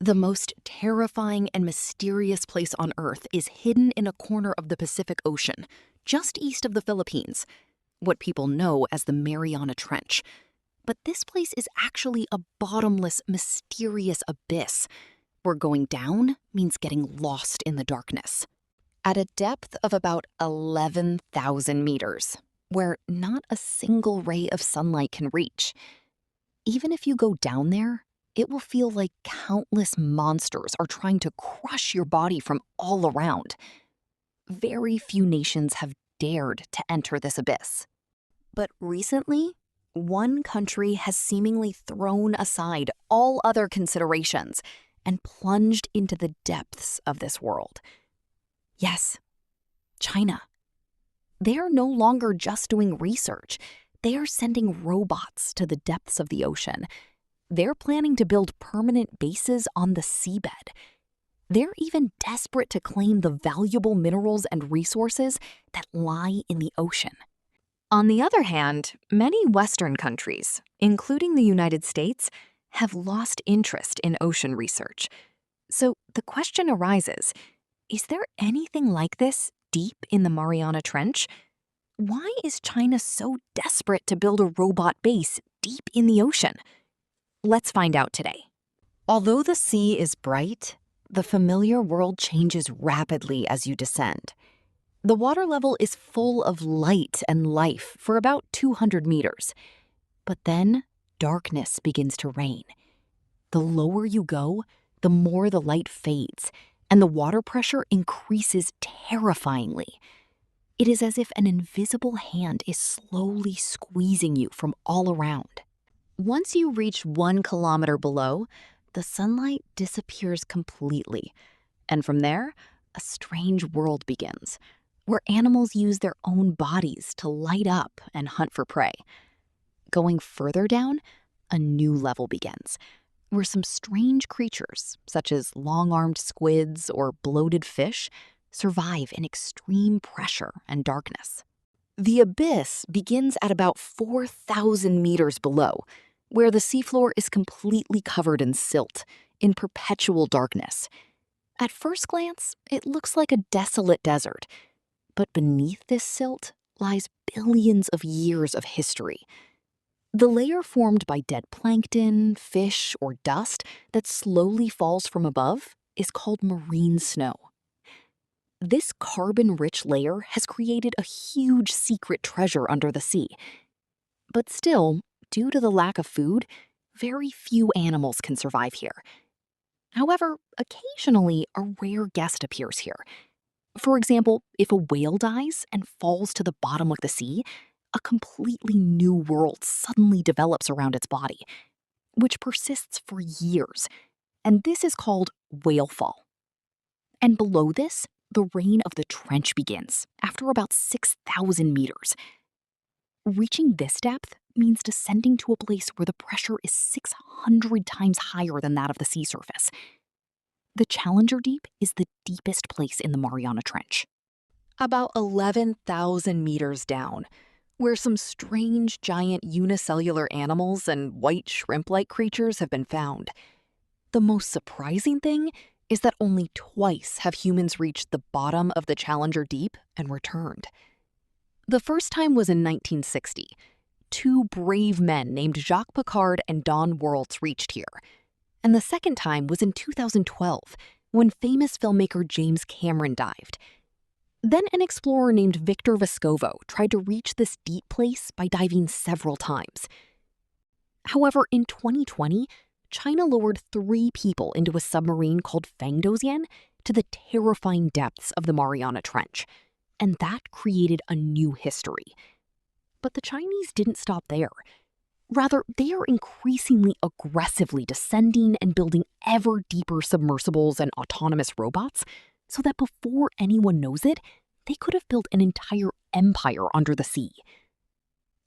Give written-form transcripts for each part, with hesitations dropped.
The most terrifying and mysterious place on Earth is hidden in a corner of the Pacific Ocean, just east of the Philippines, what people know as the Mariana Trench. But this place is actually a bottomless, mysterious abyss, where going down means getting lost in the darkness. At a depth of about 11,000 meters, where not a single ray of sunlight can reach. Even if you go down there, it will feel like countless monsters are trying to crush your body from all around. Very few nations have dared to enter this abyss. But recently, one country has seemingly thrown aside all other considerations and plunged into the depths of this world. Yes, China. They are no longer just doing research. They are sending robots to the depths of the ocean. They're planning to build permanent bases on the seabed. They're even desperate to claim the valuable minerals and resources that lie in the ocean. On the other hand, many Western countries, including the United States, have lost interest in ocean research. So the question arises, is there anything like this deep in the Mariana Trench? Why is China so desperate to build a robot base deep in the ocean? Let's find out today. Although the sea is bright, the familiar world changes rapidly as you descend. The water level is full of light and life for about 200 meters. But then darkness begins to reign. The lower you go, the more the light fades, and the water pressure increases terrifyingly. It is as if an invisible hand is slowly squeezing you from all around. Once you reach 1 kilometer below, the sunlight disappears completely. And from there, a strange world begins, where animals use their own bodies to light up and hunt for prey. Going further down, a new level begins, where some strange creatures, such as long-armed squids or bloated fish, survive in extreme pressure and darkness. The abyss begins at about 4,000 meters below, where the seafloor is completely covered in silt, in perpetual darkness. At first glance, it looks like a desolate desert, but beneath this silt lies billions of years of history. The layer formed by dead plankton, fish, or dust that slowly falls from above is called marine snow. This carbon-rich layer has created a huge secret treasure under the sea. But still, due to the lack of food, very few animals can survive here. However, occasionally a rare guest appears here. For example, if a whale dies and falls to the bottom of the sea, a completely new world suddenly develops around its body, which persists for years, and this is called whale fall. And below this, the reign of the trench begins, after about 6,000 meters. Reaching this depth means descending to a place where the pressure is 600 times higher than that of the sea surface. The Challenger Deep is the deepest place in the Mariana Trench. About 11,000 meters down, where some strange giant unicellular animals and white shrimp-like creatures have been found. The most surprising thing is that only twice have humans reached the bottom of the Challenger Deep and returned. The first time was in 1960. 2 brave men named Jacques Piccard and Don Worlds reached here. And the second time was in 2012, when famous filmmaker James Cameron dived. Then an explorer named Victor Vescovo tried to reach this deep place by diving several times. However, in 2020, China lowered 3 people into a submarine called Fangdouxian to the terrifying depths of the Mariana Trench, and that created a new history. But the Chinese didn't stop there. Rather, they are increasingly aggressively descending and building ever deeper submersibles and autonomous robots, so that before anyone knows it, they could have built an entire empire under the sea.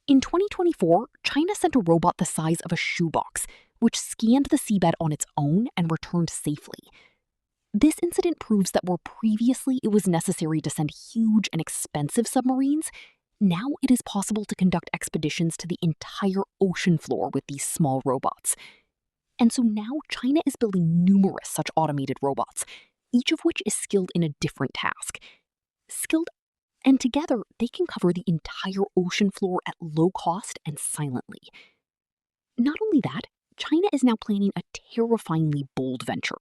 In 2024, China sent a robot the size of a shoebox, which scanned the seabed on its own and returned safely. This incident proves that where previously it was necessary to send huge and expensive submarines, now it is possible to conduct expeditions to the entire ocean floor with these small robots. And so now China is building numerous such automated robots, each of which is skilled in a different task. Skilled, and together they can cover the entire ocean floor at low cost and silently. Not only that, China is now planning a terrifyingly bold venture,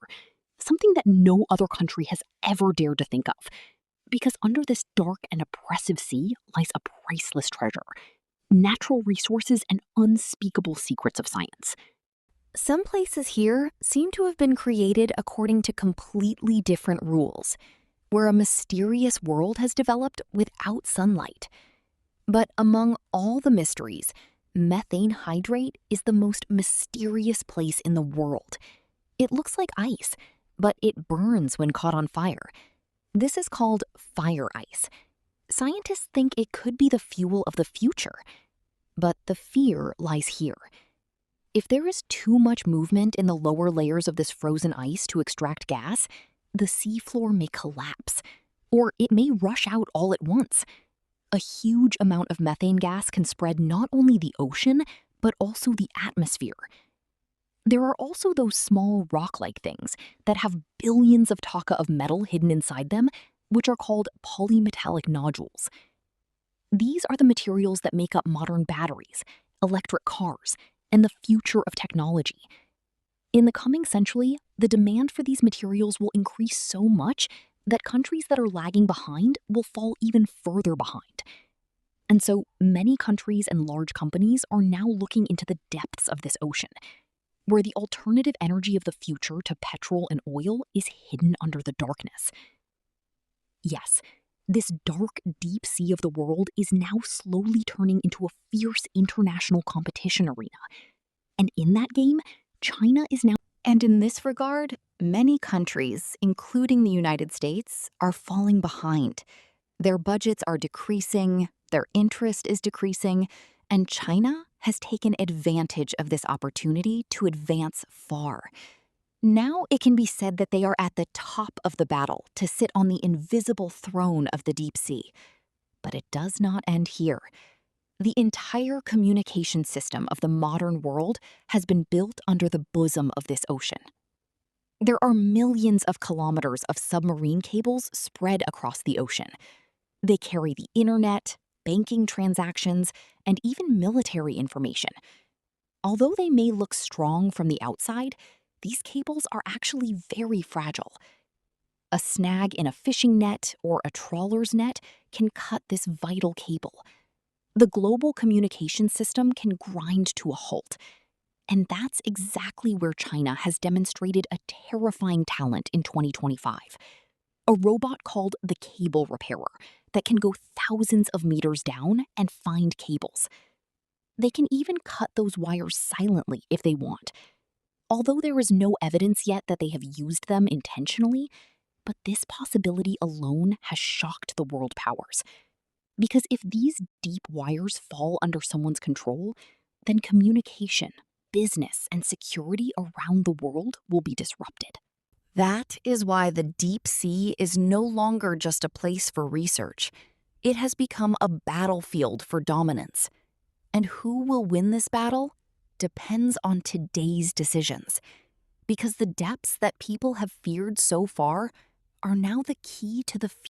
something that no other country has ever dared to think of. Because under this dark and oppressive sea lies a priceless treasure: natural resources and unspeakable secrets of science. Some places here seem to have been created according to completely different rules, where a mysterious world has developed without sunlight. But among all the mysteries, methane hydrate is the most mysterious place in the world. It looks like ice, but it burns when caught on fire. This is called fire ice. Scientists think it could be the fuel of the future. But the fear lies here. If there is too much movement in the lower layers of this frozen ice to extract gas, the seafloor may collapse, or it may rush out all at once. A huge amount of methane gas can spread not only the ocean, but also the atmosphere. There are also those small rock-like things that have billions of taka of metal hidden inside them, which are called polymetallic nodules. These are the materials that make up modern batteries, electric cars, and the future of technology. In the coming century, the demand for these materials will increase so much that countries that are lagging behind will fall even further behind. And so many countries and large companies are now looking into the depths of this ocean, where the alternative energy of the future to petrol and oil is hidden under the darkness. Yes, this dark, deep sea of the world is now slowly turning into a fierce international competition arena. And in that game, China is now... And in this regard, many countries, including the United States, are falling behind. Their budgets are decreasing, their interest is decreasing, and China has taken advantage of this opportunity to advance far. Now it can be said that they are at the top of the battle to sit on the invisible throne of the deep sea. But it does not end here. The entire communication system of the modern world has been built under the bosom of this ocean. There are millions of kilometers of submarine cables spread across the ocean. They carry the internet, banking transactions, and even military information. Although they may look strong from the outside, these cables are actually very fragile. A snag in a fishing net or a trawler's net can cut this vital cable. The global communication system can grind to a halt. And that's exactly where China has demonstrated a terrifying talent in 2025. A robot called the cable repairer that can go thousands of meters down and find cables. They can even cut those wires silently if they want. Although there is no evidence yet that they have used them intentionally, but this possibility alone has shocked the world powers. Because if these deep wires fall under someone's control, then communication, business, and security around the world will be disrupted. That is why the deep sea is no longer just a place for research. It has become a battlefield for dominance. And who will win this battle depends on today's decisions. Because the depths that people have feared so far are now the key to the